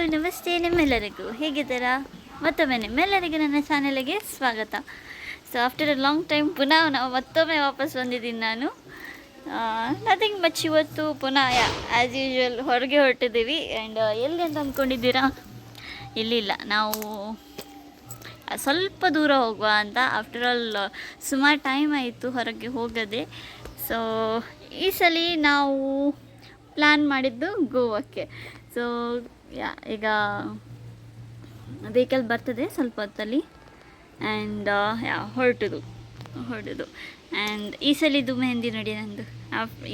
ನಮಸ್ತೆ ನಿಮ್ಮೆಲ್ಲರಿಗೂ ಹೇಗಿದ್ದೀರಾ? ಮತ್ತೊಮ್ಮೆ ನಿಮ್ಮೆಲ್ಲರಿಗೂ ನನ್ನ ಚಾನಲ್ಗೆ ಸ್ವಾಗತ. So after a long time ಪುನಃ ಮತ್ತೊಮ್ಮೆ ವಾಪಸ್ ಬಂದಿದ್ದೀನಿ ನಾನು. Nothing much. ಇವತ್ತು ಪುನಃ ಆ್ಯಸ್ ಯೂಶ್ವಲ್ ಹೊರಗೆ ಹೊರಟಿದ್ದೀವಿ. ಆ್ಯಂಡ್ ಎಲ್ಲಿ ಅಂತ ಅಂದ್ಕೊಂಡಿದ್ದೀರಾ? ಇಲ್ಲಿಲ್ಲ, ನಾವು ಸ್ವಲ್ಪ ದೂರ ಹೋಗುವ ಅಂತ. ಆಫ್ಟರ್ ಆಲ್ ಸುಮಾರು ಟೈಮ್ ಆಯಿತು ಹೊರಗೆ ಹೋಗದೆ. ಸೊ ಈ ಸಲ ನಾವು ಪ್ಲ್ಯಾನ್ ಮಾಡಿದ್ದು ಗೋವಾಕ್ಕೆ. ಸೊ ಈಗ ವೆಹಿಕಲ್ ಬರ್ತದೆ ಸ್ವಲ್ಪ ಹೊತ್ತಲ್ಲಿ. ಆ್ಯಂಡ್ ಹೊರಟುದು. ಆ್ಯಂಡ್ ಈ ಸಲಿದು ಮೆಹಂದಿ ನೋಡಿ ನಂದು.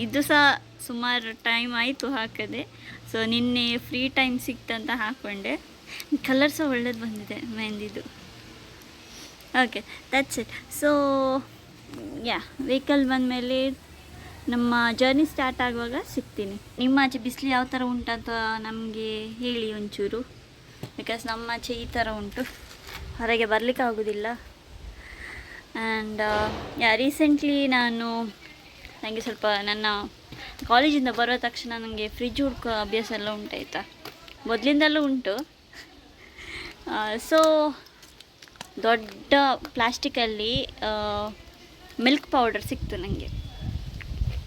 ಇದು ಸಹ ಸುಮಾರು ಟೈಮ್ ಆಯಿತು ಹಾಕದೆ. ಸೊ ನಿನ್ನೆ ಫ್ರೀ ಟೈಮ್ ಸಿಕ್ತಂತ ಹಾಕ್ಕೊಂಡೆ. ಕಲರ್ ಸಹ ಒಳ್ಳೇದು ಬಂದಿದೆ ಮೆಹಂದಿದು. Okay, that's it. So vehicle ಬಂದಮೇಲೆ ನಮ್ಮ ಜರ್ನಿ ಸ್ಟಾರ್ಟ್ ಆಗುವಾಗ ಸಿಗ್ತೀನಿ. ನಿಮ್ಮ ಆಚೆ ಬಿಸಿಲು ಯಾವ ಥರ ಉಂಟಂತ ನಮಗೆ ಹೇಳಿ ಒಂಚೂರು. ಬಿಕಾಸ್ ನಮ್ಮ ಆಚೆ ಈ ಥರ ಉಂಟು, ಹೊರಗೆ ಬರಲಿಕ್ಕೆ ಆಗೋದಿಲ್ಲ. ಆ್ಯಂಡ್ ರೀಸೆಂಟ್ಲಿ ನನಗೆ ಸ್ವಲ್ಪ ನನ್ನ ಕಾಲೇಜಿಂದ ಬರೋ ತಕ್ಷಣ ನನಗೆ ಫ್ರಿಜ್ ಹುಡ್ಕೋ ಅಭ್ಯಾಸ ಎಲ್ಲ ಉಂಟಾಯ್ತಾ, ಮೊದಲಿಂದಲೂ ಉಂಟು. ಸೊ ದೊಡ್ಡ ಪ್ಲಾಸ್ಟಿಕಲ್ಲಿ ಮಿಲ್ಕ್ ಪೌಡರ್ ಸಿಕ್ತು ನನಗೆ.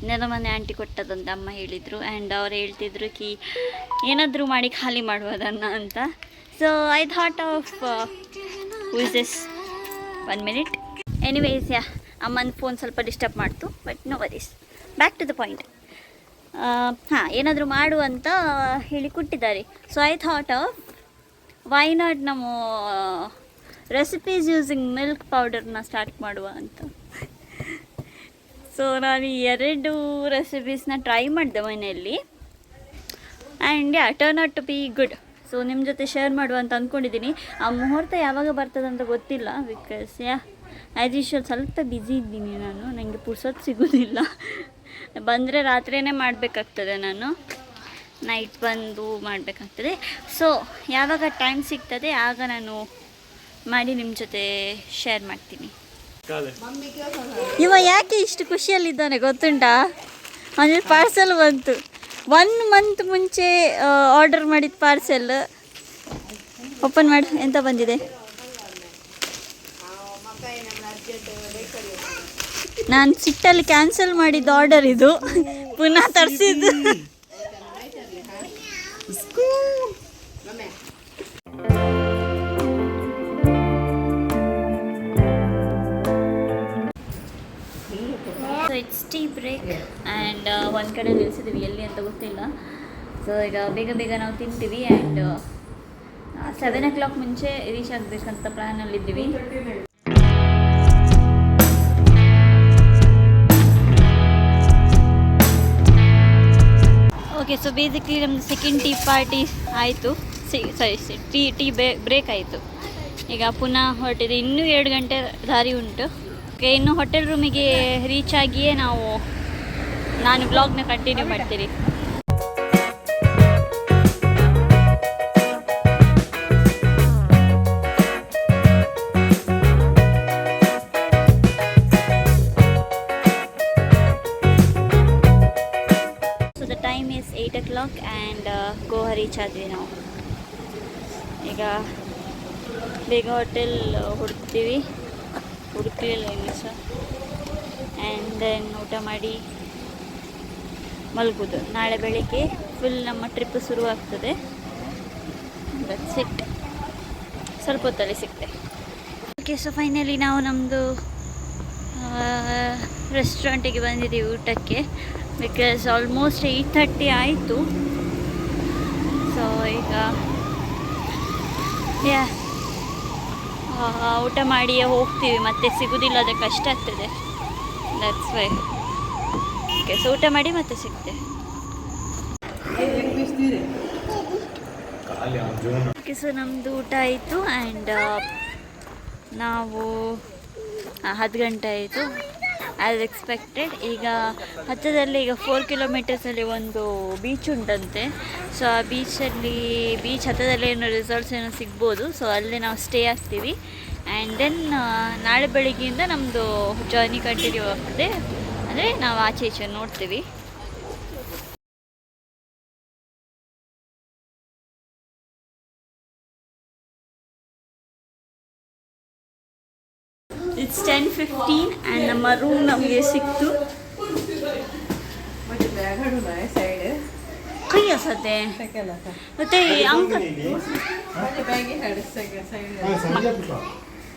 ನೆನ ಮನೆ ಆಂಟಿ ಕೊಟ್ಟದಂತ ಅಮ್ಮ ಹೇಳಿದರು. ಆ್ಯಂಡ್ ಅವ್ರು ಹೇಳ್ತಿದ್ರು ಏನಾದರೂ ಮಾಡಿ ಖಾಲಿ ಮಾಡುವುದನ್ನು ಅಂತ. So I thought of use this 1 minute. Anyways ಅಮ್ಮನ ಫೋನ್ ಸ್ವಲ್ಪ ಡಿಸ್ಟರ್ಬ್ ಮಾಡ್ತು, but no worries. Back to the point. ಏನಾದರೂ ಮಾಡು ಅಂತ ಹೇಳಿ ಕೊಟ್ಟಿದ್ದಾರೆ. So I thought of why not ನಮ್ಮ ರೆಸಿಪೀಸ್ ಯೂಸಿಂಗ್ ಮಿಲ್ಕ್ ಪೌಡರ್ನ ಸ್ಟಾರ್ಟ್ ಮಾಡುವ ಅಂತ. ಸೊ ನಾನು 2 ರೆಸಿಪೀಸ್ನ ಟ್ರೈ ಮಾಡಿದೆ ಮನೆಯಲ್ಲಿ. And turn out to be good. So ನಿಮ್ಮ ಜೊತೆ ಶೇರ್ ಮಾಡುವ ಅಂತ ಅಂದ್ಕೊಂಡಿದ್ದೀನಿ. ಆ ಮುಹೂರ್ತ ಯಾವಾಗ ಬರ್ತದಂತ ಗೊತ್ತಿಲ್ಲ. ಬಿಕಾಸ್ ಆ್ಯಸ್ ಯೂಶ್ವಲ್ ಸ್ವಲ್ಪ ಬ್ಯುಸಿ ಇದ್ದೀನಿ ನಾನು. ನನಗೆ ಪುರ್ಸೊತ್ತು ಸಿಗೋದಿಲ್ಲ. ಬಂದರೆ ರಾತ್ರಿಯೇ ಮಾಡಬೇಕಾಗ್ತದೆ, ನಾನು ನೈಟ್ ಬಂದು ಮಾಡಬೇಕಾಗ್ತದೆ. ಸೊ ಯಾವಾಗ ಟೈಮ್ ಸಿಗ್ತದೆ ಆಗ ನಾನು ಮಾಡಿ ನಿಮ್ಮ ಜೊತೆ ಶೇರ್ ಮಾಡ್ತೀನಿ. ಇವ ಯಾಕೆ ಇಷ್ಟು ಖುಷಿಯಲ್ಲಿದ್ದಾನೆ ಗೊತ್ತುಂಟಾ? ಅಂದರೆ ಪಾರ್ಸೆಲ್ ಬಂತು 1 month ಮುಂಚೆ ಆರ್ಡರ್ ಮಾಡಿದ ಪಾರ್ಸೆಲ್. ಓಪನ್ ಮಾಡಿ, ಎಂತ ಬಂದಿದೆ? ನಾನು ಸಿಟ್ಟಲ್ಲಿ ಕ್ಯಾನ್ಸಲ್ ಮಾಡಿದ್ದು ಆರ್ಡರ್ ಇದು, ಪುನಃ ತರಿಸಿದ್ದು. So it's tea break. And ಒಂದು ಕಡೆ ನಿಲ್ಲಿಸಿದ್ದೀವಿ, ಎಲ್ಲಿ ಅಂತ ಗೊತ್ತಿಲ್ಲ. ಸೊ ಈಗ ಬೇಗ ನಾವು ತಿಂತೀವಿ. ಆ್ಯಂಡ್ 7 o'clock ಮುಂಚೆ ರೀಚ್ ಆಗಬೇಕಂತ ಪ್ಲ್ಯಾನಲ್ಲಿದ್ದೀವಿ. ಓಕೆ, ಸೊ ಬೇಸಿಕ್ಲಿ ನಮ್ಮದು ಸೆಕೆಂಡ್ ಟೀ ಪಾರ್ಟಿ ಆಯಿತು. ಟೀ ಬ್ರೇಕ್ ಆಯಿತು. ಈಗ ಪುನಃ ಹೊರಟಿದೆ. ಇನ್ನೂ 2 ಗಂಟೆ ದಾರಿ ಉಂಟು. ಓಕೆ, ಇನ್ನು ಹೋಟೆಲ್ ರೂಮಿಗೆ ರೀಚ್ ಆಗಿಯೇ ನಾನು ಬ್ಲಾಗ್ನ ಕಂಟಿನ್ಯೂ ಮಾಡ್ತೀನಿ. So the time is 8 o'clock and Goa reach ಆದ್ವಿ ನಾವು. ಈಗ ಬೇಗ ಹೋಟೆಲ್ ಹುಡುಕ್ಲಿಲ್ಲ ಇನ್ನು ಸಹ. ಆ್ಯಂಡ್ ದೆನ್ ಊಟ ಮಾಡಿ ಮಲಗೋದು. ನಾಳೆ ಬೆಳಿಗ್ಗೆ ಫುಲ್ ನಮ್ಮ ಟ್ರಿಪ್ ಶುರುವಾಗ್ತದೆ. That's it. ಸ್ವಲ್ಪ ಹೊತ್ತಲ್ಲಿ ಸಿಗ್ತೆ. ಓಕೆ, ಸೊ ಫೈನಲಿ ನಾವು ನಮ್ಮದು ರೆಸ್ಟೋರೆಂಟಿಗೆ ಬಂದಿದ್ದೀವಿ ಊಟಕ್ಕೆ. ಬಿಕಾಸ್ ಆಲ್ಮೋಸ್ಟ್ 8:30 ಆಯಿತು. ಸೊ ಈಗ ಊಟ ಮಾಡಿಯೇ ಹೋಗ್ತೀವಿ, ಮತ್ತೆ ಸಿಗೋದಿಲ್ಲ, ಅದು ಕಷ್ಟ ಆಗ್ತದೆ. That's why. ಓಕೆ, ಸೊ ಊಟ ಮಾಡಿ ಮತ್ತೆ ಸಿಗ್ತೆ. ಓಕೆ, ಸೊ ನಮ್ಮದು ಊಟ ಆಯಿತು. ಆ್ಯಂಡ್ ನಾವು 10 ಗಂಟೆ ಆಯಿತು ಆ್ಯಸ್ ಎಕ್ಸ್ಪೆಕ್ಟೆಡ್. ಈಗ ಹತ್ತಿರದಲ್ಲಿ ಈಗ 4 kilometers ಒಂದು ಬೀಚ್ ಉಂಟಂತೆ. ಸೊ ಆ ಬೀಚ್ ಹತ್ತಿರದಲ್ಲಿ ಏನೋ ರಿಸಾರ್ಟ್ಸ್ ಏನೋ ಸಿಗ್ಬೋದು. ಸೊ ಅಲ್ಲೇ ನಾವು ಸ್ಟೇ ಆಗ್ತೀವಿ. ಆ್ಯಂಡ್ ದೆನ್ ನಾಳೆ ಬೆಳಿಗ್ಗೆಯಿಂದ ನಮ್ಮದು ಜರ್ನಿ ಕಂಟಿನ್ಯೂ ಆಗ್ತದೆ. ಅಂದರೆ ನಾವು ಆಚೆ ಈಚೆ ನೋಡ್ತೀವಿ. ಇಟ್ಸ್ 10:15 ಆ್ಯಂಡ್ ನಮ್ಮ ರೂಮ್ ನಮಗೆ ಸಿಕ್ತು. ಕೈ ಹಸತ್ತೆ ಮತ್ತೆ ಅಂಕಲ್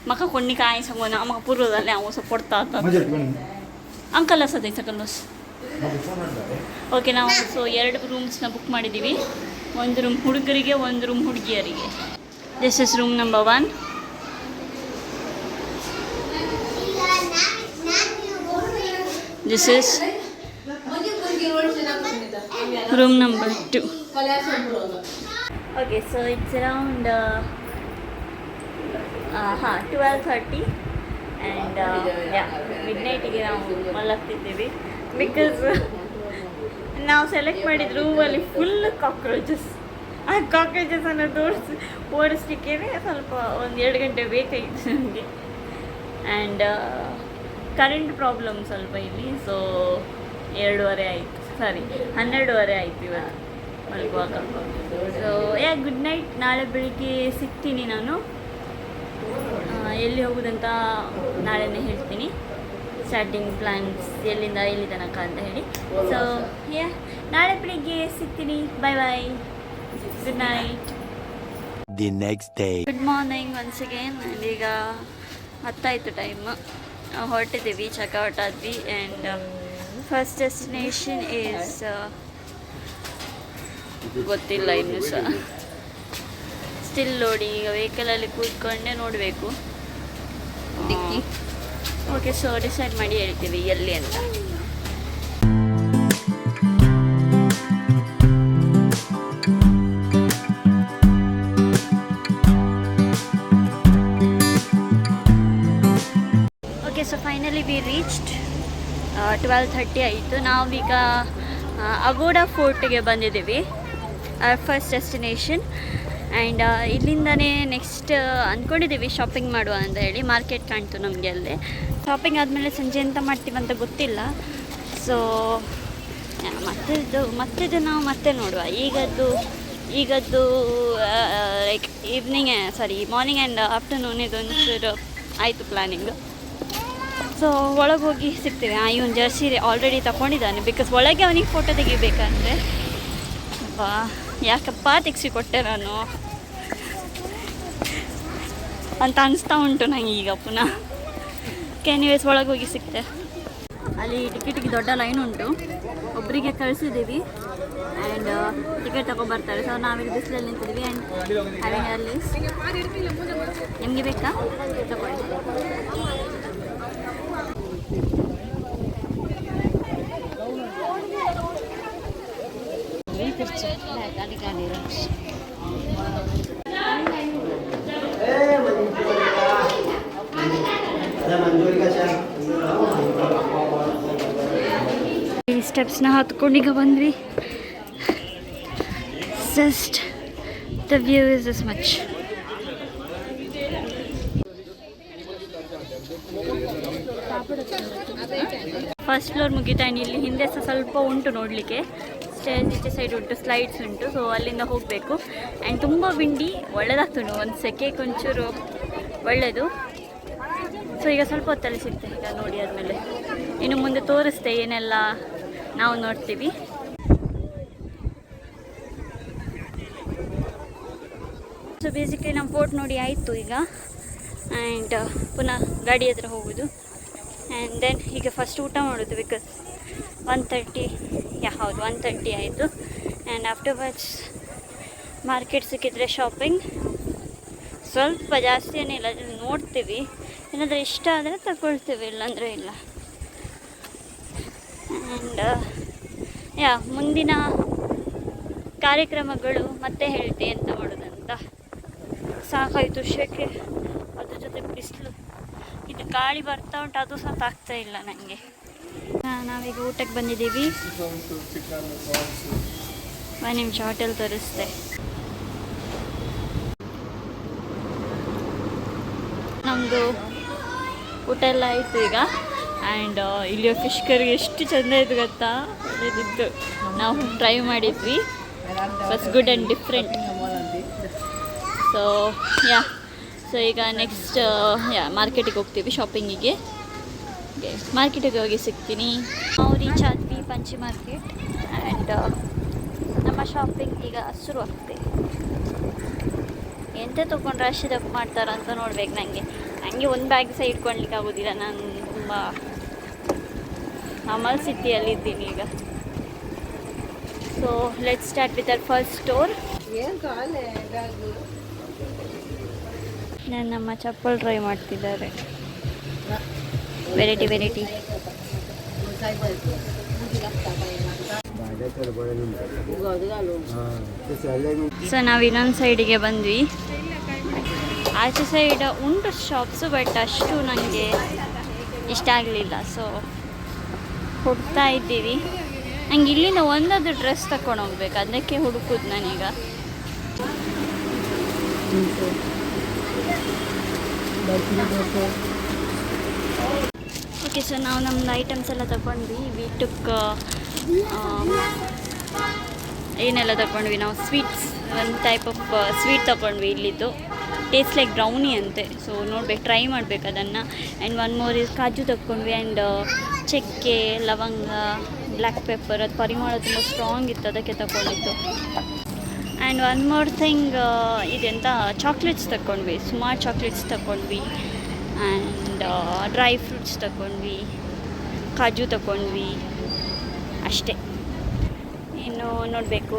ಮಕ್ಕ కొన్ని ಕಾಯಿ ಸಂಗೋನ ಅಮ್ಮ ಪೂರ್ವದಲ್ಲಿ ಅವ ಕೊಡ್ತಾ ಅಂಕಲ್ ಹಸತ್ತೆ ಸಕಲ್ಸ್. ಓಕೆ, ನಾವು ಸೊ 2 ರೂಮ್ಸ್ನ ಬುಕ್ ಮಾಡಿದ್ದೀವಿ. ಒಂದು ರೂಮ್ ಹುಡುಗರಿಗೆ, ಒಂದು ರೂಮ್ ಹುಡುಗಿಯರಿಗೆ. This is room number 1. This is room number 2. Okay, so it's around 12:30 and midnight ಗೆ ನಾವು ಮಲಗ್ತಿದ್ದೀವಿ. ಬಿಕಾಸ್ ನಾವು ಸೆಲೆಕ್ಟ್ ಮಾಡಿದ ರೂಮಲ್ಲಿ ಫುಲ್ ಕಾಕ್ರೋಚಸ್. ಆ ಕಾಕ್ರೋಚಸನ್ನು ಓಡಿಸ್ಲಿಕ್ಕೆ ಸ್ವಲ್ಪ 1-2 ಗಂಟೆ ಬೇಕಾಗಿತ್ತು ನನಗೆ. ಆ್ಯಂಡ್ ಕರೆಂಟ್ ಪ್ರಾಬ್ಲಮ್ ಸ್ವಲ್ಪ ಇಲ್ಲಿ. ಸೊ 2:30 ಆಯಿತು, 12:30 ಆಯಿತು ಇವತ್ತು ಮಲಗುವಾಗ. So good night. ನಾಳೆ ಬೆಳಿಗ್ಗೆ ಸಿಗ್ತೀನಿ ನಾನು. ಎಲ್ಲಿ ಹೋಗೋದಂತ ನಾಳೆನೇ ಹೇಳ್ತೀನಿ. ಸ್ಟಾರ್ಟಿಂಗ್ ಪ್ಲ್ಯಾನ್ಸ್ ಎಲ್ಲಿಂದ ಎಲ್ಲಿ ತನಕ ಅಂತ ಹೇಳಿ. ಸೊ ನಾಳೆ ಬೆಳಿಗ್ಗೆ ಸಿಗ್ತೀನಿ. Bye bye, good night. The next day. Good morning once again. And ಈಗ 10 ಆಯಿತು ಟೈಮ್. ಹೊರಟಿದ್ದೀವಿ, ಚೆಕ್ಔಟ್ ಆದ್ವಿ. ಆ್ಯಂಡ್ ಫಸ್ಟ್ ಡೆಸ್ಟಿನೇಷನ್ ಈಸ್ ಗೊತ್ತಿಲ್ಲ ಇನ್ನೂ ಸಹ. ಸ್ಟಿಲ್ ನೋಡಿ, ಈಗ ವೆಹಿಕಲಲ್ಲಿ ಕೂತ್ಕೊಂಡೇ ನೋಡಬೇಕು. ಓಕೆ, ಸೊ ಡಿಸೈಡ್ ಮಾಡಿ ಹೇಳ್ತೀವಿ ಎಲ್ಲಿ ಅಂತ. Okay, so finally we reached. 12:30 ಆಯಿತು. ನಾವೀಗ ಅಗೋಡಾ ಫೋರ್ಟ್ಗೆ ಬಂದಿದ್ದೀವಿ, ಫಸ್ಟ್ ಡೆಸ್ಟಿನೇಷನ್. ಆ್ಯಂಡ್ ಇಲ್ಲಿಂದನೇ ನೆಕ್ಸ್ಟ್ ಅಂದ್ಕೊಂಡಿದ್ದೀವಿ ಶಾಪಿಂಗ್ ಮಾಡುವ ಅಂತ ಹೇಳಿ. ಮಾರ್ಕೆಟ್ ಕಾಣ್ತು ನಮಗೆ ಅಲ್ಲೇ. ಶಾಪಿಂಗ್ ಆದಮೇಲೆ ಸಂಜೆ ಎಂತ ಮಾಡ್ತೀವಂತ ಗೊತ್ತಿಲ್ಲ. ಸೊ ಮತ್ತಿದ್ದು ನಾವು ಮತ್ತೆ ನೋಡುವ. ಈಗದ್ದು ಲೈಕ್ ಮಾರ್ನಿಂಗ್ ಆ್ಯಂಡ್ ಆಫ್ಟರ್ನೂನ್ ಇದೊಂದು ಆಯಿತು ಪ್ಲ್ಯಾನಿಂಗು. ಸೊ ಒಳಗೆ ಹೋಗಿ ಸಿಗ್ತೀವಿ. ಇವನು ಜರ್ಸಿ ಆಲ್ರೆಡಿ ತಗೊಂಡಿದ್ದಾನೆ. ಬಿಕಾಸ್ ಒಳಗೆ ಅವನಿಗೆ ಫೋಟೋ ತೆಗಿಬೇಕಂದ್ರೆ ಯಾಕಪ್ಪ ತೆಗ್ಸಿಕೊಟ್ಟೆ ನಾನು ಅಂತ ಅನಿಸ್ತಾ ಉಂಟು ನನಗೆ ಈಗ ಪುನಃ. ಎನಿವೇಸ್ ಒಳಗೆ ಹೋಗಿ ಸಿಗ್ತೆ. ಅಲ್ಲಿ ಟಿಕೆಟಿಗೆ ದೊಡ್ಡ ಲೈನ್ ಉಂಟು. ಒಬ್ಬರಿಗೆ ಕಳಿಸಿದ್ದೀವಿ ಆ್ಯಂಡ್ ಟಿಕೆಟ್ ತೊಗೊಬರ್ತಾರೆ. ಸೊ ನಾವೀಗ ಬಿಸಿಲಲ್ಲಿ ನಿಂತಿದ್ದೀವಿ. ಆ್ಯಂಡ್ ಹ್ಯಾವಿಂಗ್ ಅಲ್ಲಿ ನಿಮಗೆ ಬೇಕಾ ತಗೊಳ್ಳಿ. ಈ ಸ್ಟೆಪ್ಸ್ನ ಹತ್ಕೊಂಡೀಗ ಬಂದ್ವಿ. Just the view is this much. First floor ಮುಗಿತಾ. ಇಲ್ಲಿ ಹಿಂದೆ ಸಹ ಸ್ವಲ್ಪ ಉಂಟು ನೋಡಲಿಕ್ಕೆ. ಸ್ಟೇಜ್ ಈಚೆ ಸೈಡ್ ಉಂಟು, ಸ್ಲೈಡ್ಸ್ ಉಂಟು. ಸೊ ಅಲ್ಲಿಂದ ಹೋಗಬೇಕು. ಆ್ಯಂಡ್ ತುಂಬ ವಿಂಡಿ, ಒಳ್ಳೆದಾಗ್ತುಂಟು. ಒಂದು ಸೆಕೆಗೆ ಒಂಚೂರು ಒಳ್ಳೆಯದು. ಸೊ ಈಗ ಸ್ವಲ್ಪ ಹೊತ್ತಲ್ಲಿ ಸಿಗ್ತೆ. ಈಗ ನೋಡಿ ಆದಮೇಲೆ ಇನ್ನು ಮುಂದೆ ತೋರಿಸ್ತೆ ಏನೆಲ್ಲ ನಾವು ನೋಡ್ತೀವಿ. ಸೊ ಬೇಸಿಕಲಿ ನಮ್ಮ ಫೋರ್ಟ್ ನೋಡಿ ಆಯಿತು ಈಗ. ಆ್ಯಂಡ್ ಪುನಃ ಗಾಡಿ ಹತ್ರ ಹೋಗೋದು. ಆ್ಯಂಡ್ ದೆನ್ ಈಗ ಫಸ್ಟ್ ಊಟ ಮಾಡೋದು. ಬಿಕಾಸ್ 1:30 1:30 ಆಯಿತು. ಆ್ಯಂಡ್ ಆಫ್ಟರ್ವರ್ಡ್ಸ್ ಮಾರ್ಕೆಟ್ ಸಿಕ್ಕಿದ್ರೆ ಶಾಪಿಂಗ್. ಸ್ವಲ್ಪ ಜಾಸ್ತಿ ಏನಿಲ್ಲ, ನೋಡ್ತೀವಿ. ಏನಾದರೂ ಇಷ್ಟ ಆದರೆ ತಗೊಳ್ತೀವಿ, ಇಲ್ಲಾಂದರೆ ಇಲ್ಲ. ಆ್ಯಂಡ್ ಮುಂದಿನ ಕಾರ್ಯಕ್ರಮಗಳು ಮತ್ತೆ ಹೇಳ್ತೆ ಎಂತ ಮಾಡೋದಂತ. ಸಾಕಾಯಿತು ಶೆಕೆ, ಅದ್ರ ಜೊತೆ ಬಿಸಿಲು. ಇದು ಗಾಳಿ ಬರ್ತಾ ಉಂಟು, ಅದು ಸಹ ತಾಗ್ತಾ ಇಲ್ಲ ನನಗೆ. ನಾವೀಗ ಊಟಕ್ಕೆ ಬಂದಿದ್ದೀವಿ. ಒಂದು ನಿಮಿಷ ಹೋಟೆಲ್ ತೋರಿಸ್ತೆ. ನಮ್ಮದು ಊಟ ಎಲ್ಲ ಆಯಿತು ಈಗ. ಆ್ಯಂಡ್ ಇಲ್ಲಿಯ ಫಿಶ್ ಕರಿ ಎಷ್ಟು ಚೆಂದ ಇತ್ತು ಗೊತ್ತಾ, ಒಳ್ಳೆದಿತ್ತು. ನಾವು ಟ್ರೈ ಮಾಡಿದ್ವಿ. Was good and different. So so ಈಗ ನೆಕ್ಸ್ಟ್ ಮಾರ್ಕೆಟಿಗೆ ಹೋಗ್ತೀವಿ ಶಾಪಿಂಗಿಗೆ. ಮಾರ್ಕೆಟಿಗೆ ಹೋಗಿ ಸಿಗ್ತೀನಿ. ನಾವು ರೀಚ್ ಆದ್ವಿ ಪಂಚಿ ಮಾರ್ಕೆಟ್ ಆ್ಯಂಡ್ ನಮ್ಮ ಶಾಪಿಂಗ್ ಈಗ ಶುರು ಆಗ್ತದೆ. ಎಂತ ತೊಗೊಂಡ್ರೆ ಅಷ್ಟು ಮಾಡ್ತಾರಂತ ನೋಡ್ಬೇಕು. ನನಗೆ ಒಂದು ಬ್ಯಾಗ್ ಸಹ ಇಟ್ಕೊಳ್ಲಿಕ್ಕೆ ಆಗೋದಿಲ್ಲ. ನಾನು ತುಂಬ ಅಮಲ್ ಸಿಟಿಯಲ್ಲಿದ್ದೀನಿ ಈಗ. So let's start with our first store. ನಮ್ಮ ಚಪ್ಪಲ್ ಟ್ರೈ ಮಾಡ್ತಿದ್ದಾರೆ. ವೆರೈಟಿ ಸೊ ನಾವು ಇನ್ನೊಂದು ಸೈಡಿಗೆ ಬಂದ್ವಿ. ಆಚೆ ಸೈಡ್ ಉಂಟು ಶಾಪ್ಸು, ಬಟ್ ಅಷ್ಟು ನನಗೆ ಇಷ್ಟ ಆಗಲಿಲ್ಲ. ಸೊ ಹುಡುಕ್ತಾ ಇದ್ದೀವಿ. ನಂಗೆ ಇಲ್ಲಿಂದ ಒಂದಾದ್ರು ಡ್ರೆಸ್ ತಗೊಂಡು ಹೋಗ್ಬೇಕು, ಅದಕ್ಕೆ ಹುಡುಕುದು ನಾನೀಗ. ಓಕೆ, ಸೊ ನಾವು ನಮ್ಮದು ಐಟಮ್ಸ್ ಎಲ್ಲ ತಗೊಂಡ್ವಿ. ವೀಟಕ್ಕೆ ಏನೆಲ್ಲ ತಗೊಂಡ್ವಿ ನಾವು? ಸ್ವೀಟ್ಸ್, ಒಂದು ಟೈಪ್ ಆಫ್ ಸ್ವೀಟ್ ತಗೊಂಡ್ವಿ ಇಲ್ಲಿದ್ದು. ಟೇಸ್ಟ್ ಲೈಕ್ ಬ್ರೌನಿ ಅಂತೆ. ಸೊ ನೋಡ್ಬೇಕು, ಟ್ರೈ ಮಾಡ್ಬೇಕು ಅದನ್ನು. ಆ್ಯಂಡ್ ಒನ್ ಮೋರ್ ಕಾಜು ತಗೊಂಡ್ವಿ. ಆ್ಯಂಡ್ ಚಕ್ಕೆ, ಲವಂಗ, ಬ್ಲ್ಯಾಕ್ ಪೆಪ್ಪರ್, ಅದು ಪರಿಮಳ ತುಂಬ ಸ್ಟ್ರಾಂಗ್ ಇತ್ತು, ಅದಕ್ಕೆ ತಗೊಂಡಿತ್ತು. ಆ್ಯಂಡ್ ಒನ್ ಮೋರ್ ಥಿಂಗ್ ಇದೆಂತ ಚಾಕ್ಲೇಟ್ಸ್ ತಗೊಂಡ್ವಿ. ಸುಮಾರು ಚಾಕ್ಲೇಟ್ಸ್ ತಗೊಂಡ್ವಿ. ಆ್ಯಂಡ್ ಡ್ರೈ ಫ್ರೂಟ್ಸ್ ತಗೊಂಡ್ವಿ, ಕಾಜು ತಗೊಂಡ್ವಿ, ಅಷ್ಟೇ. ಇನ್ನು ನೋಡಬೇಕು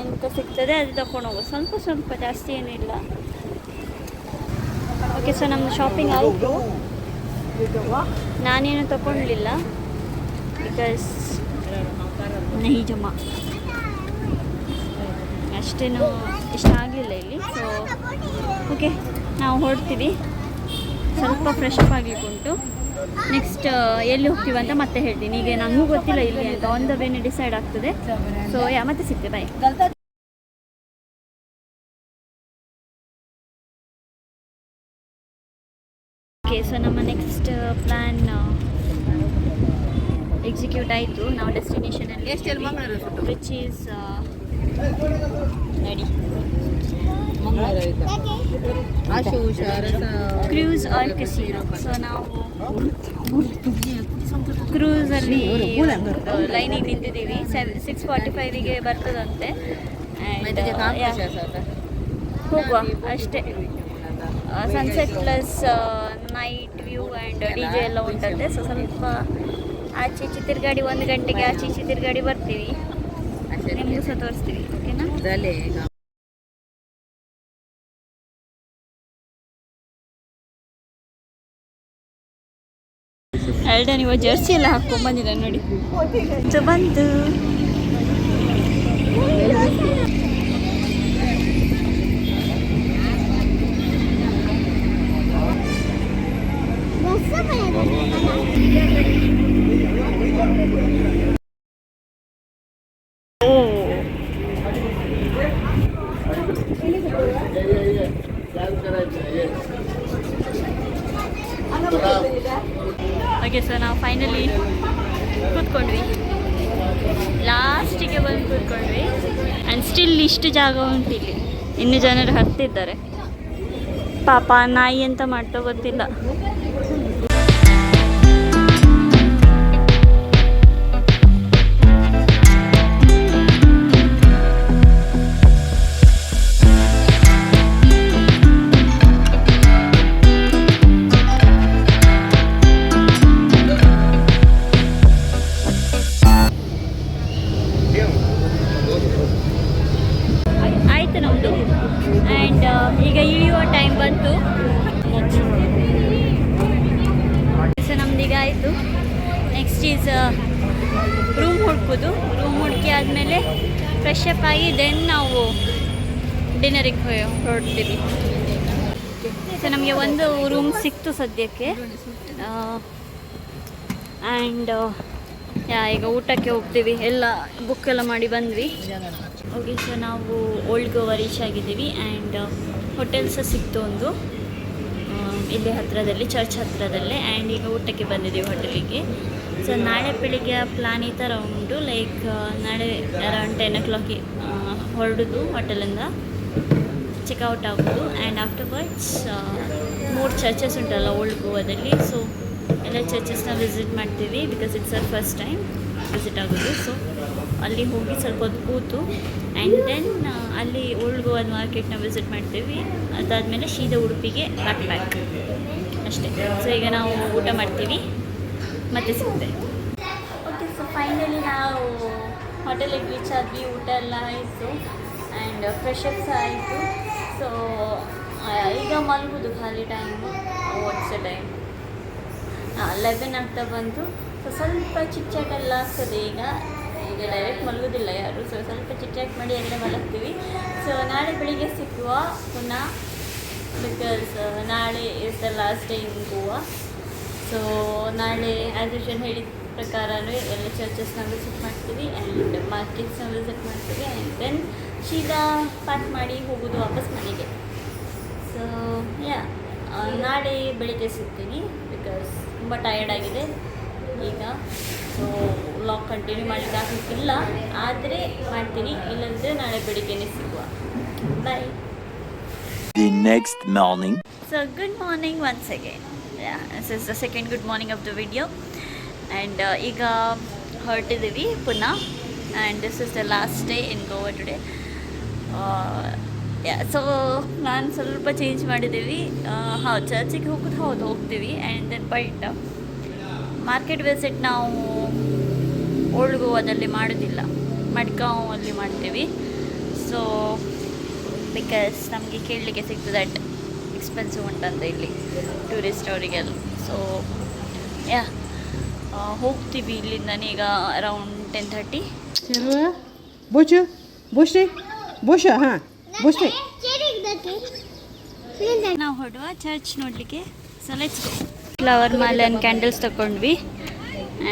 ಎಂತ ಸಿಗ್ತದೆ ಅದು ತಗೊಂಡು ಹೋಗೋದು. ಸ್ವಲ್ಪ ಜಾಸ್ತಿ ಏನಿಲ್ಲ. ಓಕೆ, ಸೊ ನಮ್ಮದು ಶಾಪಿಂಗ್ ಆಯಿತು. ನಾನೇನು ತಗೊಳ್ಳಿಲ್ಲ, ಬಿಕಾಸ್ ನಹಿ ಜಮಾ ಅಷ್ಟೇನು ಇಷ್ಟ ಆಗಲಿಲ್ಲ ಇಲ್ಲಿ. ಸೊ ಓಕೆ, ನಾವು ಹೊರಡ್ತೀವಿ. ಸ್ವಲ್ಪ ಫ್ರೆಶ್ ಅಪ್ ಆಗಲಿಕ್ಕೆ ಉಂಟು. ನೆಕ್ಸ್ಟ್ ಎಲ್ಲಿ ಹೋಗ್ತೀವಿ ಅಂತ ಮತ್ತೆ ಹೇಳ್ತೀನಿ. ಈಗ ನನಗೂ ಗೊತ್ತಿಲ್ಲ ಇಲ್ಲಿ ಅಂತ. ಆನ್ ದ ವೇನೆ ಡಿಸೈಡ್ ಆಗ್ತದೆ. ಸೊ ಮತ್ತೆ ಸಿಗ್ತದೆ. ಬಾಯ್. ಓಕೆ, ಸೊ ನಮ್ಮ ನೆಕ್ಸ್ಟ್ ಪ್ಲ್ಯಾನ್ ಎಕ್ಸಿಕ್ಯೂಟ್ ಆಯಿತು. ನಾವು ಡೆಸ್ಟಿನೇಷನಲ್ಲಿ ವಿಚ್ ಈಸ್ ನಡಿ ಕ್ರೂಸ್ ಆರ್ ಕೆಸಿನೋ. ಸೊ ನಾವು ಕ್ರೂಸಲ್ಲಿ ಲೈನಿಗೆ ನಿಂತಿದ್ದೀವಿ. 6:45ಗೆ ಬರ್ತದಂತೆ. ಹೋಗುವ ಅಷ್ಟೇ. Sunset plus night view and D J ಎಲ್ಲ ಉಂಟಂತೆ. ಸೊ ಸ್ವಲ್ಪ ಆಚೆ ಈಚೆ ತಿರುಗಾಡಿ 1 ಗಂಟೆಗೆ ಆಚೆ ಈಚೆ ತಿರುಗಾಡಿ ಬರ್ತೀವಿ. ನಿಮಗೂ ಸಹ ತೋರಿಸ್ತೀವಿ. ಓಕೆನಾ? ಎರಡು ನೀವು ಜರ್ಸಿ ಎಲ್ಲ ಹಾಕ್ಕೊಂಡ್ಬಂದಿದ್ದ ನೋಡಿ. ಸೊ ಬಂತು. ಓಕೆ, ಸೊ ನಾವು ಫೈನಲಿ ಕೂತ್ಕೊಂಡ್ವಿ. ಲಾಸ್ಟಿಗೆ ಬಂದು ಕೂತ್ಕೊಂಡ್ವಿ. ಆ್ಯಂಡ್ ಸ್ಟಿಲ್ ಇಷ್ಟು ಜಾಗ ಉಂಟು ಇಲ್ಲಿ. ಇನ್ನೂ ಜನರು ಹತ್ತಿದ್ದಾರೆ. ಪಾಪ ನಾಯಿ ಎಂತ ಮಾಡ್ತೋ ಗೊತ್ತಿಲ್ಲ. ಆಯಿತು ನಮ್ಮದು. ಆ್ಯಂಡ್ ಈಗ ಇಳಿಯುವ ಟೈಮ್ ಬಂತು. ಸೊ ನಮ್ದೀಗ ಆಯಿತು. ನೆಕ್ಸ್ಟ್ ಈಸ್ ರೂಮ್ ಹುಡುಕೋದು. ರೂಮ್ ಹುಡುಕಿ ಆದಮೇಲೆ ಫ್ರೆಶ್ ಅಪ್ ಆಗಿ ದೆನ್ ನಾವು ಡಿನ್ನರಿಗೆ ಹೊರಡ್ತೀವಿ. ಸೊ ನಮಗೆ ಒಂದು ರೂಮ್ ಸಿಕ್ತು ಸದ್ಯಕ್ಕೆ. ಆ್ಯಂಡ್ ಈಗ ಊಟಕ್ಕೆ ಹೋಗ್ತೀವಿ. ಎಲ್ಲ ಬುಕ್ ಎಲ್ಲ ಮಾಡಿ ಬಂದ್ವಿ. ಓಕೆ, ಸೊ ನಾವು ಓಲ್ಡ್ ಗೋವಾ ರೀಚ್ ಆಗಿದ್ದೀವಿ. ಆ್ಯಂಡ್ ಹೋಟೆಲ್ ಸಹ ಸಿಕ್ತು ಒಂದು ಇಲ್ಲಿ ಹತ್ತಿರದಲ್ಲಿ, ಚರ್ಚ್ ಹತ್ತಿರದಲ್ಲೇ. ಆ್ಯಂಡ್ ಈಗ ಊಟಕ್ಕೆ ಬಂದಿದ್ದೀವಿ ಹೋಟೆಲಿಗೆ. ಸೊ ನಾಳೆ ಬೆಳಿಗ್ಗೆ ಪ್ಲಾನ್ ಈ ಥರ ಉಂಟು. ಲೈಕ್ ನಾಳೆ ಅರೌಂಡ್ 10 o'clock ಹೊರಡೋದು ಹೋಟೆಲಿಂದ. ಚೆಕ್ಔಟ್ ಆಗೋದು. ಆ್ಯಂಡ್ ಆಫ್ಟರ್ವರ್ಡ್ಸ್ 3 ಚರ್ಚಸ್ ಉಂಟಲ್ಲ ಓಲ್ಡ್ ಗೋವಾದಲ್ಲಿ, ಸೊ ಎಲ್ಲ ಚರ್ಚಸ್ನ ವಿಸಿಟ್ ಮಾಡ್ತೀವಿ because it's our first time visit ಆಗೋದು. ಸೊ ಅಲ್ಲಿ ಹೋಗಿ ಸ್ವಲ್ಪ ಹೊತ್ತು ಕೂತು ಆ್ಯಂಡ್ ದೆನ್ ಅಲ್ಲಿ ಓಲ್ಡ್ ಗೋವಾದ ಮಾರ್ಕೆಟ್ನ ವಿಸಿಟ್ ಮಾಡ್ತೀವಿ. ಅದಾದಮೇಲೆ ಸೀದಾ ಉಡುಪಿಗೆ ಬ್ಯಾಕ್ ಅಷ್ಟೇ. ಸೊ ಈಗ ನಾವು ಊಟ ಮಾಡ್ತೀವಿ, ಮತ್ತೆ ಸಿಗ್ತೇವೆ. ಓಕೆ, ಸೊ ಫೈನಲಿ ನಾವು ಹೋಟೆಲಿಗೆ ರೀಚ್ ಆದ್ವಿ. ಊಟ ಎಲ್ಲ ಆಯಿತು ಆ್ಯಂಡ್ ಫ್ರೆಶ್ ಅಪ್ಸ್ ಆಯಿತು. ಸೊ ಈಗ ಮಲಗೋದು ಖಾಲಿ ಟೈಮು. ವಾಟ್ಸ್ ಎ ಟೈಮ್ 11 ಆಗ್ತಾ ಬಂತು. ಸೊ ಸ್ವಲ್ಪ ಚಿಟ್ ಚಾಟ್ ಎಲ್ಲ ಆಗ್ತದೆ ಈಗ ಡೈರೆಕ್ಟ್ ಮಲಗೋದಿಲ್ಲ ಯಾರು. ಸೊ ಸ್ವಲ್ಪ ಚಿಟ್ ಚಾಟ್ ಮಾಡಿ ಎಲ್ಲ ಮಲಗ್ತೀವಿ. ಸೊ ನಾಳೆ ಬೆಳಿಗ್ಗೆ ಸಿಕ್ಕುವ ಪುನಃ, ಬಿಕಾಸ್ ನಾಳೆ is the last day in Goa. So ನಾಳೆ ಆ್ಯಸ್ ಯೂಶುವಲ್ ಹೇಳಿದ ಪ್ರಕಾರವೇ ಎಲ್ಲ ಚರ್ಚಸ್ನ ವಿಸಿಟ್ ಮಾಡ್ತೀವಿ ಆ್ಯಂಡ್ ಮಾರ್ಕೆಟ್ಸ್ನ ವಿಸಿಟ್ ಮಾಡ್ತೀವಿ ಆ್ಯಂಡ್ ದೆನ್ ಸೀದಾ ಪ್ಯಾಕ್ ಮಾಡಿ ಹೋಗೋದು ವಾಪಸ್ ಮನೆಗೆ. ಸೊ ನಾಳೆ ಬೆಳಿಗ್ಗೆ ಸಿಗ್ತೀನಿ ಬಿಕಾಸ್ ತುಂಬ ಟಯರ್ಡ್ ಆಗಿದೆ ಈಗ. ಸೊ ವ್ಲಾಗ್ ಕಂಟಿನ್ಯೂ ಮಾಡಲಿಕ್ಕೆ ಆಗಲಿಕ್ಕಿಲ್ಲ, ಆದರೆ ಮಾಡ್ತೀನಿ, ಇಲ್ಲಂದರೆ ನಾಳೆ ಬೆಳಿಗ್ಗೆನೇ ಸಿಗುವ. ಬಾಯ್. The next morning. So good morning once again. Yeah, this is the second good morning of the video. And ಈಗ ಹೊರಟಿದ್ದೀವಿ ಪುನಃ. And this is the last day in Goa today. So ನಾನು ಸ್ವಲ್ಪ ಚೇಂಜ್ ಮಾಡಿದ್ದೀವಿ. ಚರ್ಚಿಗೆ ಹೌದು ಹೋಗ್ತೀವಿ. And then but market visit ನಾವು ಓಲ್ಡ್ ಗೋವಾದಲ್ಲಿ ಮಾಡೋದಿಲ್ಲ, ಮಡ್ಗಾಂವಲ್ಲಿ ಮಾಡ್ತೀವಿ. ಸೊ ಬಿಕಾಸ್ ನಮಗೆ ಕೇಳಲಿಕ್ಕೆ ಸಿಗ್ತದೆ ದಟ್ ಎಕ್ಸ್ಪೆನ್ಸಿವ್ ಉಂಟಂತ ಇಲ್ಲಿ ಟೂರಿಸ್ಟ್ ಅವರಿಗೆಲ್ಲ. ಸೊ ಹೋಗ್ತೀವಿ ಇಲ್ಲಿಂದನೇ ಈಗ ಅರೌಂಡ್ 10:30. ನಾವು ಹೊರಡುವ ಚರ್ಚ್ ನೋಡಲಿಕ್ಕೆ. So let's go. ಫ್ಲವರ್ ಮಾಲೆ ಆ್ಯಂಡ್ ಕ್ಯಾಂಡಲ್ಸ್ ತಗೊಂಡ್ವಿ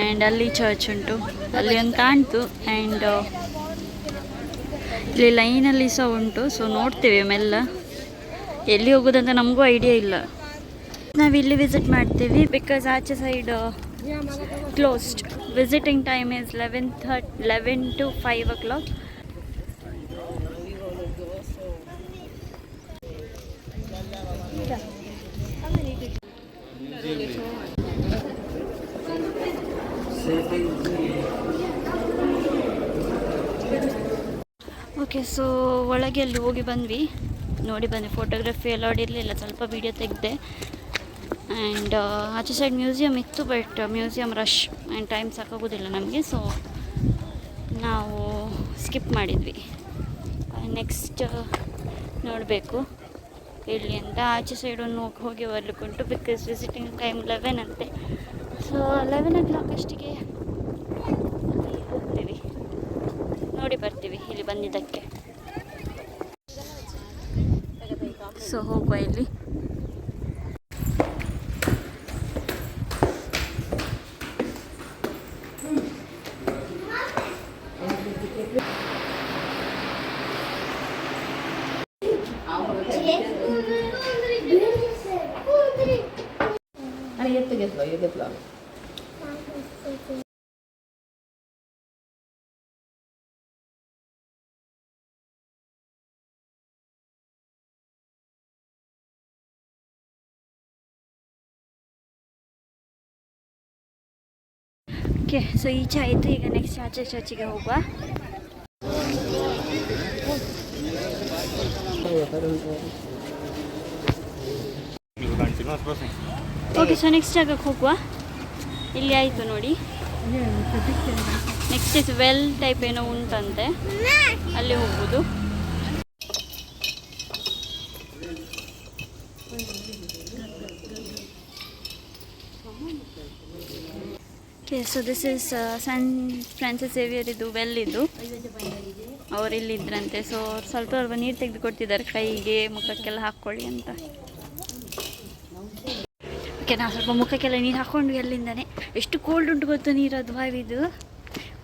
ಆ್ಯಂಡ್ ಅಲ್ಲಿ ಚರ್ಚ್ ಉಂಟು, ಅಲ್ಲಿ ಒಂದು ಕಾಣ್ತು. ಆ್ಯಂಡ್ ಇಲ್ಲಿ ಲೈನಲ್ಲಿ ಸಹ ಉಂಟು. ಸೊ ನೋಡ್ತೇವೆ ಮೆಲ್ಲ, ಎಲ್ಲಿ ಹೋಗೋದಂತ ನಮಗೂ ಐಡಿಯಾ ಇಲ್ಲ. ನಾವಿಲ್ಲಿ ವಿಸಿಟ್ ಮಾಡ್ತೀವಿ ಬಿಕಾಸ್ ಆಚೆ side closed. Visiting time is 11 to 5 o'clock. Okay, so ಒಳಗೆ ಅಲ್ಲಿ ಹೋಗಿ ಬಂದ್ವಿ, ನೋಡಿ ಬಂದ್ವಿ. ಫೋಟೋಗ್ರಫಿ ಎಲ್ಲ ಇರಲಿಲ್ಲ, ಸ್ವಲ್ಪ ವೀಡಿಯೋ ತೆಗೆದೆ. ಆ್ಯಂಡ್ ಆಚೆ ಸೈಡ್ ಮ್ಯೂಸಿಯಮ್ ಇತ್ತು, but museum rush and time ಸಾಕಾಗೋದಿಲ್ಲ ನಮಗೆ. ಸೊ ನಾವು ಸ್ಕಿಪ್ ಮಾಡಿದ್ವಿ. ನೆಕ್ಸ್ಟ್ ನೋಡಬೇಕು ಎಲ್ಲಿ ಅಂತ. ಆಚೆ ಸೈಡನ್ನು ಹೋಗಿ ಬರ್ಲಿಕ್ಕುಂಟು ಬಿಕಾಸ್ ವಿಸಿಟಿಂಗ್ ಟೈಮ್ 11 ಅಂತೆ. ಸೊ 11 o'clock ಅಷ್ಟಿಗೆ ಹೋಗ್ತೀವಿ, ನೋಡಿ ಬರ್ತೀವಿ ಇಲ್ಲಿ ಬಂದಿದ್ದಕ್ಕೆ. ಸೊ ಹೋಗುವ ಇಲ್ಲಿ. घेतला ಓಕೆ, ಸೊ ಈಚೆ ಆಯಿತು. ಈಗ ನೆಕ್ಸ್ಟ್ ಆಚೆ ಚರ್ಚಿಗೆ ಹೋಗುವ. ಓಕೆ, ಸೊ ನೆಕ್ಸ್ಟ್ ಜಾಗಕ್ಕೆ ಹೋಗುವ. ಇಲ್ಲಿ ಆಯಿತು ನೋಡಿ. ನೆಕ್ಸ್ಟ್ ಇಸ್ ವೆಲ್ ಟೈಪ್ ಏನೋ ಉಂಟಂತೆ, ಅಲ್ಲಿ ಹೋಗ್ಬೋದು. Okay, so this is Saint Francis Xavier ಇದು ವೆಲ್ ಇದು. ಅವ್ರು ಇಲ್ಲಿದ್ರಂತೆ. ಸೊ ಸ್ವಲ್ಪ ನೀರು ತೆಗೆದು ಕೊಡ್ತಿದ್ದಾರೆ ಕೈಗೆ ಮುಖಕ್ಕೆಲ್ಲ ಹಾಕ್ಕೊಳ್ಳಿ ಅಂತ. ಓಕೆ, ನಾವು ಸ್ವಲ್ಪ ಮುಖಕ್ಕೆಲ್ಲ ನೀರು ಹಾಕ್ಕೊಂಡ್ವಿ ಅಲ್ಲಿಂದನೇ. ಎಷ್ಟು ಕೋಲ್ಡ್ ಉಂಟು ಗೊತ್ತು ನೀರು, ಅದು ಬಾವಿದು.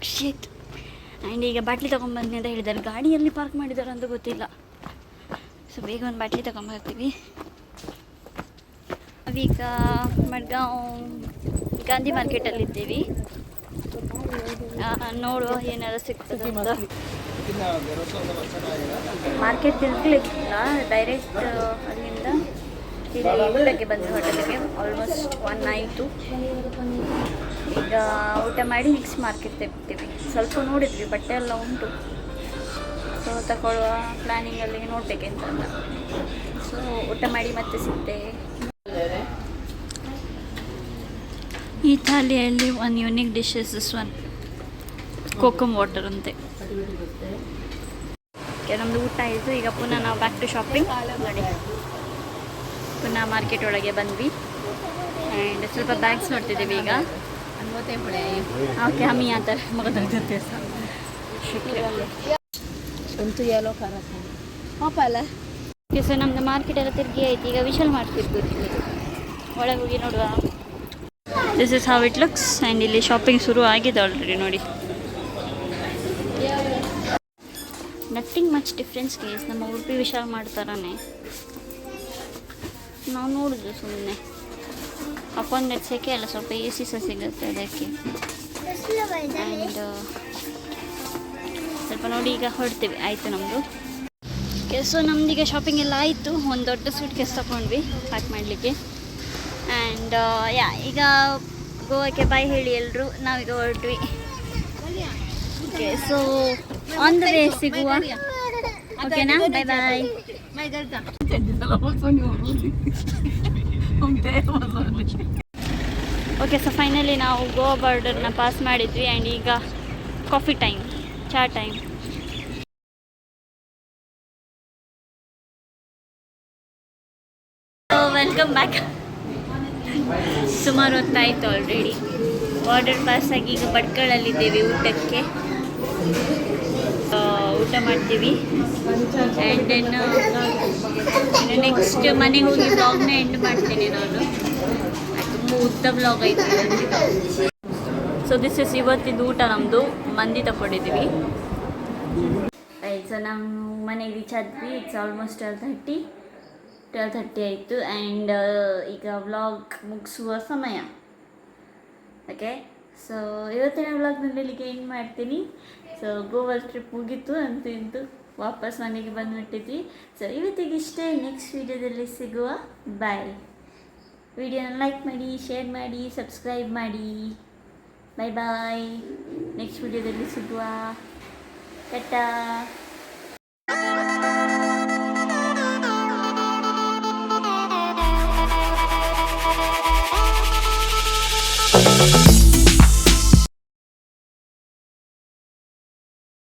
ಖುಷಿ ಆಯಿತು. ಆ್ಯಂಡ್ ಈಗ ಬಾಟ್ಲಿ ತೊಗೊಂಬನ್ನಿ ಅಂತ ಹೇಳಿದ್ದಾರೆ. ಗಾಡಿಯಲ್ಲಿ ಪಾರ್ಕ್ ಮಾಡಿದ್ದಾರೆ ಅಂತ ಗೊತ್ತಿಲ್ಲ. ಸೊ ಬೇಗ ಒಂದು ಬಾಟ್ಲಿ ತೊಗೊಂಬರ್ತೀವಿ. ನಾವೀಗ ಮಡ್ಗಾಂವ್ ಗಾಂಧಿ ಮಾರ್ಕೆಟಲ್ಲಿದ್ದೀವಿ. ನೋಡುವ ಏನಾದ್ರು ಸಿಗ್ತದೆ ಅಂತ. ಮಾರ್ಕೆಟ್ ತಿರುಗಲಿಕ್ಕಿಲ್ಲ, ಡೈರೆಕ್ಟ್ ಅಲ್ಲಿಂದ ಇಲ್ಲಿ ಊಟಕ್ಕೆ ಬಂದು ಹೋಟೆಲ್ಗೆ ಆಲ್ಮೋಸ್ಟ್ 1 ಆಯಿತು. ಈಗ ಊಟ ಮಾಡಿ ನೆಕ್ಸ್ಟ್ ಮಾರ್ಕೆಟ್ ತೆಗ್ತೀವಿ. ಸ್ವಲ್ಪ ನೋಡಿದ್ವಿ, ಬಟ್ಟೆ ಎಲ್ಲ ಉಂಟು, ಸೊ ತಗೊಳ್ಳುವ ಪ್ಲ್ಯಾನಿಂಗಲ್ಲಿ ನೋಡಬೇಕೆಂತಲ್ಲ. ಸೊ ಊಟ ಮಾಡಿ ಮತ್ತೆ ಸಿಗ್ತೇವೆ. ಈ ಥಾಲಿಯಲ್ಲಿ ಒಂದು unique dishes this one kokum water ಅಂತೆ. ನಮ್ಮದು ಊಟ ಆಯಿತು. ಈಗ ಪುನಃ ನಾವು ಬ್ಯಾಕ್ ಟು ಶಾಪಿಂಗ್ ನೋಡಿ. ಪುನಃ ಮಾರ್ಕೆಟ್ ಒಳಗೆ ಬಂದ್ವಿ ಆ್ಯಂಡ್ ಸ್ವಲ್ಪ ಬ್ಯಾಗ್ಸ್ ನೋಡ್ತಿದ್ದೀವಿ ಈಗ. ಓಕೆ ಹಮ್ಮಿ ಆ ಥರ ಮಗದ ಜೊತೆ ಅಂತೂ ಎಲ್ಲೋ ಖಾರ ಪಾಪಲ್ಲ. ಓಕೆ, ಸೊ ನಮ್ಮದು ಮಾರ್ಕೆಟ್ ಎಲ್ಲ ತಿರುಗಿ ಆಯ್ತು. ಈಗ ವಿಶಾಲ್ ಮಾಡ್ತಿರ್ಬೋದು, ಒಳಗೆ ಹೋಗಿ ನೋಡುವ. This is how it looks. And ಇಲ್ಲಿ ಶಾಪಿಂಗ್ ಶುರು ಆಗಿದೆ ಆಲ್ರೆಡಿ ನೋಡಿ. Nothing much difference case. ನಮ್ಮ ಉಡುಪಿ ವಿಶಾಲ್ ಮಾಡ್ತಾರೇ, ನಾವು ನೋಡಿದ್ರು ಸುಮ್ಮನೆ. ಅಪಾಯಿಂಟ್ಮೆಂಟ್ ಸೆಕೆ ಅಲ್ಲ, ಸ್ವಲ್ಪ ಎ ಸಿ ಸಹ ಸಿಗುತ್ತೆ ಅದಕ್ಕೆ. ಆ್ಯಂಡ್ ಸ್ವಲ್ಪ ನೋಡಿ ಈಗ ಹೊರಡ್ತೀವಿ. ಆಯಿತು ನಮ್ಮದು. ಸೊ ನಮ್ಮದೀಗ ಶಾಪಿಂಗ್ ಎಲ್ಲ ಆಯಿತು. ಒಂದು ದೊಡ್ಡ ಸೂಟ್ ಕೇಸ್ ತೊಗೊಂಡ್ವಿ ಪ್ಯಾಕ್ ಮಾಡಲಿಕ್ಕೆ. ಆ್ಯಂಡ್ ಈಗ ಗೋವಾಕ್ಕೆ ಬಾಯ್ ಹೇಳಿ ಎಲ್ಲರೂ. ನಾವೀಗ ಹೊರಟ್ವಿ. Okay, so on the way ಸಿಗುವ. ಓಕೆನಾ? Bye bye. Okay, so finally ನಾವು ಗೋವಾ ಬಾರ್ಡರ್ನ ಪಾಸ್ ಮಾಡಿದ್ವಿ. ಆ್ಯಂಡ್ ಈಗ ಕಾಫಿ ಟೈಮ್, ಚಾ ಟೈಮ್. Welcome back. ಸುಮಾರು ಹೊತ್ತಾಯಿತು ಆಲ್ರೆಡಿ. ಬಾರ್ಡರ್ ಪಾಸ್ ಆಗಿ ಈಗ ಭಟ್ಕಳಲ್ಲಿದ್ದೇವೆ ಊಟಕ್ಕೆ. ಊಟ ಮಾಡ್ತೀವಿ ಆ್ಯಂಡ್ ದೆನ್ ನೆಕ್ಸ್ಟ್ ಮನೆಗೆ ಹೋಗಿ ಬ್ಲಾಗ್ನ ಎಂಡ್ ಮಾಡ್ತೀನಿ ನಾನು. ತುಂಬ ಉದ್ದ ಬ್ಲಾಗ್ ಆಯಿತು. ಸೊ ದಿಸ್ ಇಸ್ ಇವತ್ತಿದ್ದು ಊಟ ನಮ್ಮದು. ಮಂದಿ ತಗೊಂಡಿದ್ದೀವಿ. ಸೊ ನಾವು ಮನೆಗೆ ರೀಚ್ ಆದ್ವಿ. ಇಟ್ಸ್ ಆಲ್ಮೋಸ್ಟ್ 12:30 ಆಯಿತು. ಆ್ಯಂಡ್ ಈಗ ವ್ಲಾಗ್ ಮುಗಿಸುವ ಸಮಯ. ಓಕೆ, ಸೊ ಇವತ್ತಿನ ವ್ಲಾಗ್ನಲ್ಲಿ ಇಲ್ಲಿಗೆ ಏನು ಮಾಡ್ತೀನಿ. ಸೊ ಗೋವಾ ಟ್ರಿಪ್ ಮುಗೀತು ಅಂತೂ ಇಂತು. ವಾಪಸ್ ಮನೆಗೆ ಬಂದುಬಿಟ್ಟಿದ್ವಿ. ಸೊ ಇವತ್ತಿಗೆ ಇಷ್ಟೇ. ನೆಕ್ಸ್ಟ್ ವೀಡಿಯೋದಲ್ಲಿ ಸಿಗುವ. ಬಾಯ್. ವಿಡಿಯೋನ ಲೈಕ್ ಮಾಡಿ, ಶೇರ್ ಮಾಡಿ, ಸಬ್ಸ್ಕ್ರೈಬ್ ಮಾಡಿ. ಬಾಯ್ ಬಾಯ್. ನೆಕ್ಸ್ಟ್ ವೀಡಿಯೋದಲ್ಲಿ ಸಿಗುವ. ಟಾಟಾ.